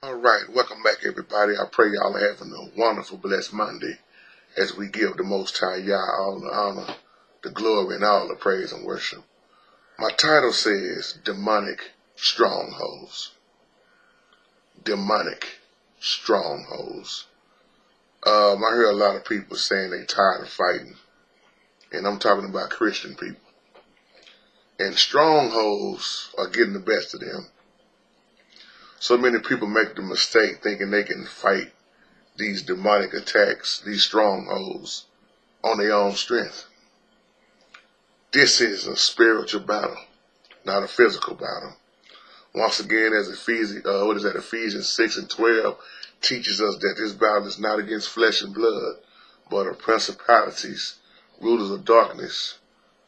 All right, welcome back, everybody. I pray y'all are having a wonderful, blessed Monday as we give the Most High Yah all the honor, the glory, and all the praise and worship. My title says Demonic Strongholds. Demonic Strongholds. I hear a lot of people saying they tired of fighting, and I'm talking about Christian people. And strongholds are getting the best of them. So many people make the mistake thinking they can fight these demonic attacks, these strongholds, on their own strength. This is a spiritual battle, not a physical battle. Once again, as Ephesians 6 and 12 teaches us that this battle is not against flesh and blood, but of principalities, rulers of darkness,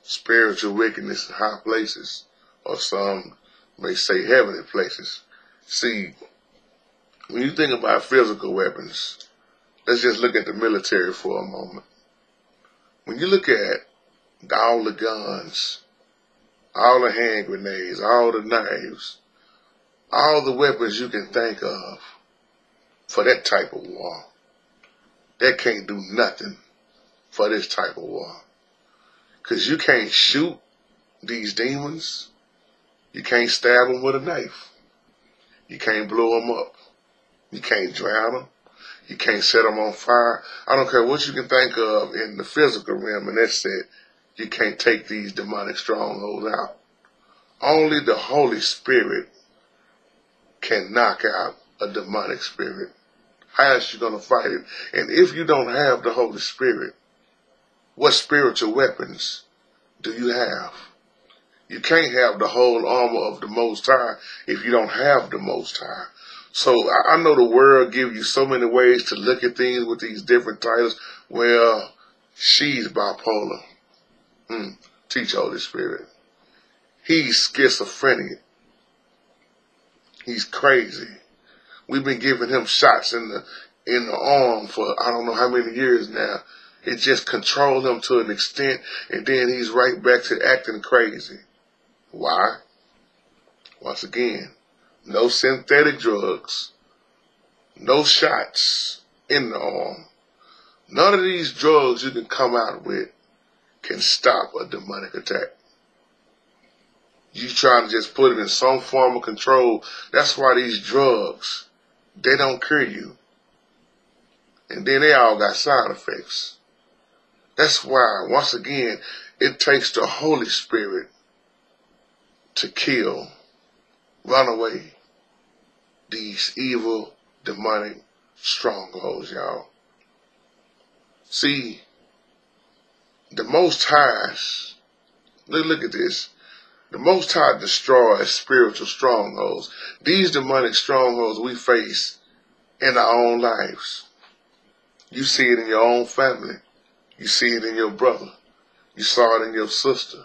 spiritual wickedness in high places, or some may say heavenly places. See, when you think about physical weapons, let's just look at the military for a moment. When you look at all the guns, all the hand grenades, all the knives, all the weapons you can think of for that type of war, that can't do nothing for this type of war. Because you can't shoot these demons. You can't stab them with a knife. You can't blow them up. You can't drown them. You can't set them on fire. I don't care what you can think of in the physical realm, and that's it. You can't take these demonic strongholds out. Only the Holy Spirit can knock out a demonic spirit. How is you going to fight it? And if you don't have the Holy Spirit, what spiritual weapons do you have? You can't have the whole armor of the Most High if you don't have the Most High. So I know the world gives you so many ways to look at things with these different titles. Well, she's bipolar. Teach Holy Spirit. He's schizophrenic. He's crazy. We've been giving him shots in the arm for I don't know how many years now. It just controlled him to an extent, and then he's right back to acting crazy. Why? Once again, no synthetic drugs, no shots in the arm. None of these drugs you can come out with can stop a demonic attack. You try to just put it in some form of control. That's why these drugs, they don't cure you. And then they all got side effects. That's why, once again, it takes the Holy Spirit to kill, run away these evil, demonic strongholds, y'all. See, the Most High, look at this. The Most High destroys spiritual strongholds. These demonic strongholds we face in our own lives. You see it in your own family. You see it in your brother. You saw it in your sister.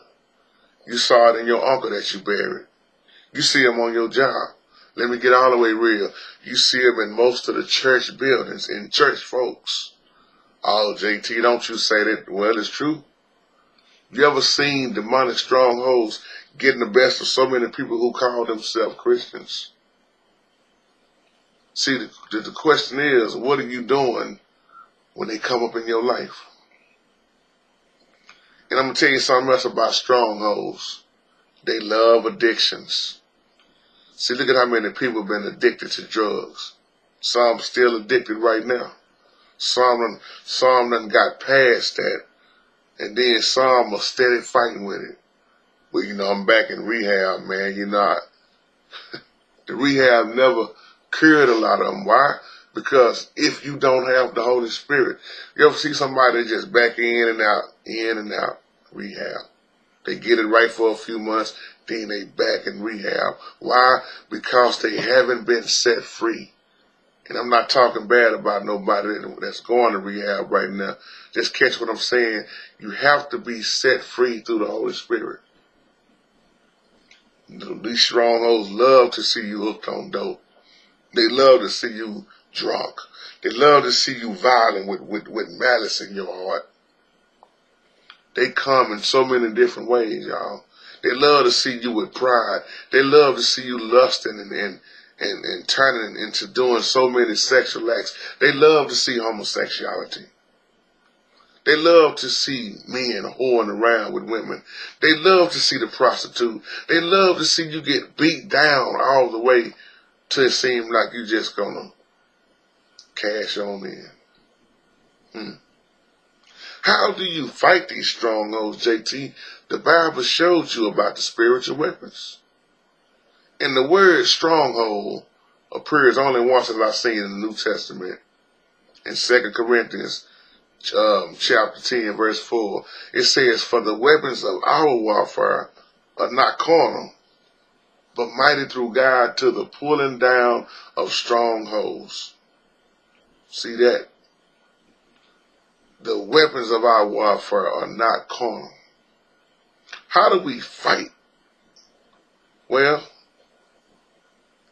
You saw it in your uncle that you buried. You see him on your job. Let me get all the way real. You see him in most of the church buildings, in church folks. Oh, JT, don't you say that. Well, it's true. You ever seen demonic strongholds getting the best of so many people who call themselves Christians? See, the question is, what are you doing when they come up in your life? And I'm going to tell you something else about strongholds. They love addictions. See, look at how many people have been addicted to drugs. Some still addicted right now. Some done got past that. And then some are steady fighting with it. But, I'm back in rehab, man. The rehab never cured a lot of them. Why? Because if you don't have the Holy Spirit, you ever see somebody just back in and out, rehab. They get it right for a few months, then they back in rehab. Why? Because they haven't been set free. And I'm not talking bad about nobody that's going to rehab right now. Just catch what I'm saying. You have to be set free through the Holy Spirit. These strongholds love to see you hooked on dope. They love to see you drunk. They love to see you violent with malice in your heart. They come in so many different ways, y'all. They love to see you with pride. They love to see you lusting and turning into doing so many sexual acts. They love to see homosexuality. They love to see men whoring around with women. They love to see the prostitute. They love to see you get beat down all the way till it seems like you just gonna cash on in. How do you fight these strongholds, JT? The Bible shows you about the spiritual weapons. And the word stronghold appears only once, as I've seen in the New Testament. In 2 Corinthians chapter 10, verse 4, it says, "For the weapons of our warfare are not carnal, but mighty through God to the pulling down of strongholds." See that? The weapons of our warfare are not carnal. How do we fight? Well,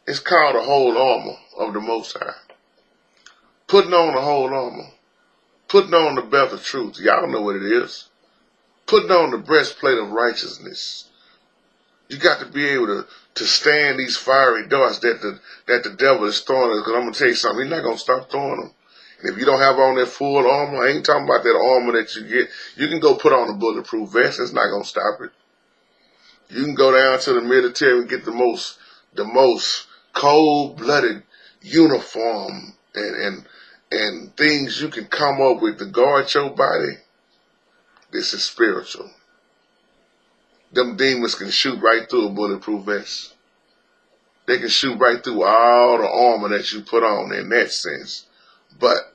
it's called the whole armor of the Most High. Putting on the whole armor. Putting on the belt of truth. Y'all know what it is. Putting on the breastplate of righteousness. You got to be able to stand these fiery darts that the devil is throwing. Because I'm going to tell you something. He's not going to stop throwing them. And if you don't have on that full armor, I ain't talking about that armor that you get. You can go put on a bulletproof vest. It's not going to stop it. You can go down to the military and get the most cold-blooded uniform and things you can come up with to guard your body. This is spiritual. Them demons can shoot right through a bulletproof vest. They can shoot right through all the armor that you put on in that sense. But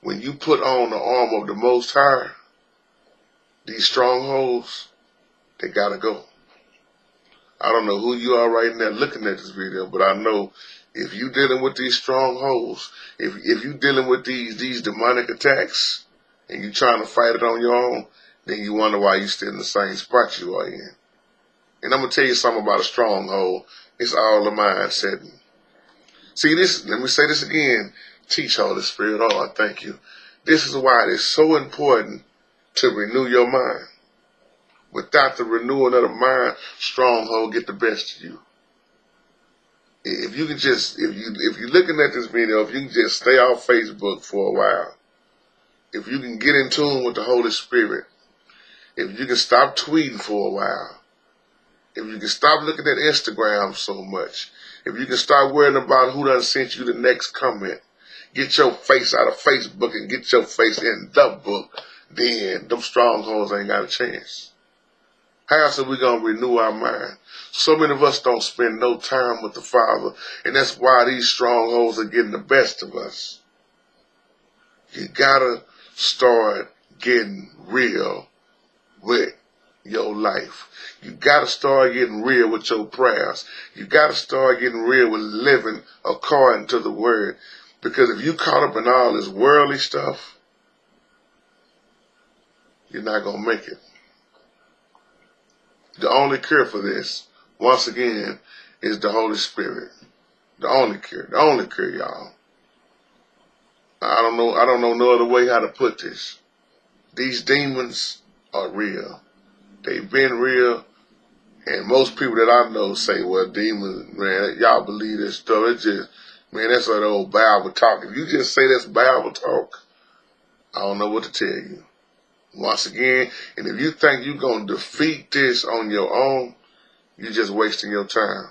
when you put on the armor of the Most High, these strongholds, they gotta go. I don't know who you are right now looking at this video, but I know if you dealing with these strongholds, if you dealing with these demonic attacks, and you trying to fight it on your own, then you wonder why you still in the same spot you are in. And I'm gonna tell you something about a stronghold. It's all the mindset. See this, let me say this again. Teach, Holy Spirit. Oh, I thank you. This is why it is so important to renew your mind. Without the renewing of the mind, stronghold get the best of you. If you can just, if you're looking at this video, if you can just stay off Facebook for a while, if you can get in tune with the Holy Spirit, if you can stop tweeting for a while, if you can stop looking at Instagram so much, if you can start worrying about who done sent you the next comment, get your face out of Facebook and get your face in the book, then them strongholds ain't got a chance. How else are we going to renew our mind? So many of us don't spend no time with the Father, and that's why these strongholds are getting the best of us. You got to start getting real with your life. You got to start getting real with your prayers. You got to start getting real with living according to the Word. Because if you caught up in all this worldly stuff, you're not going to make it. The only cure for this, once again, is the Holy Spirit. The only cure, y'all. I don't know no other way how to put this. These demons are real. They've been real, and most people that I know say, well, demons, man, y'all believe this stuff. It's just, man, that's that old Bible talk. If you just say that's Bible talk, I don't know what to tell you. Once again, and if you think you're going to defeat this on your own, you're just wasting your time.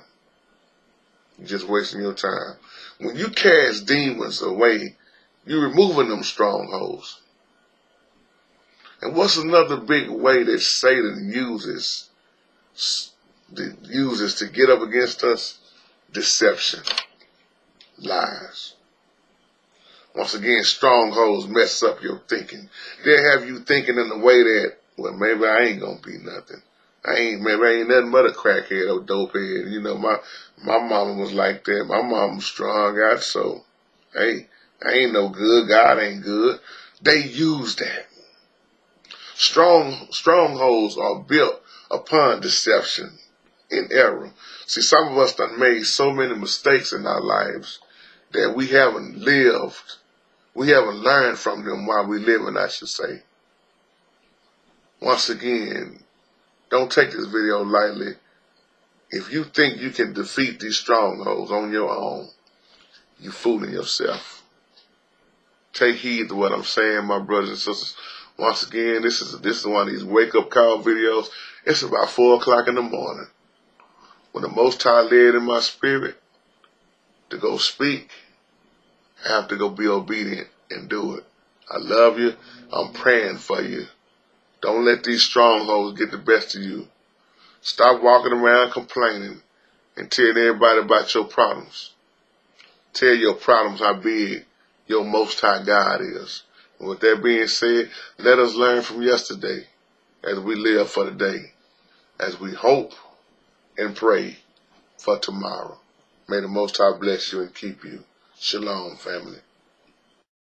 You're just wasting your time. When you cast demons away, you're removing them strongholds. And what's another big way that Satan uses to get up against us? Deception. Lies. Once again, strongholds mess up your thinking. They'll have you thinking in a way that, well, maybe I ain't gonna be nothing. Maybe I ain't nothing but a crackhead or dopehead. You know, my mama was like that. My mama was strong out, so, hey, I ain't no good. God ain't good. They use that. Strongholds are built upon deception and error. See, some of us done made so many mistakes in our lives that we haven't learned from them while we living, I should say. Once again, don't take this video lightly. If you think you can defeat these strongholds on your own, you're fooling yourself. Take heed to what I'm saying, my brothers and sisters. Once again, this is one of these wake-up call videos. It's about 4 o'clock in the morning. When the Most High led in my spirit to go speak, I have to go be obedient and do it. I love you. I'm praying for you. Don't let these strongholds get the best of you. Stop walking around complaining and telling everybody about your problems. Tell your problems how big your Most High God is. And with that being said, let us learn from yesterday as we live for today, as we hope and pray for tomorrow. May the Most High bless you and keep you. Shalom, family.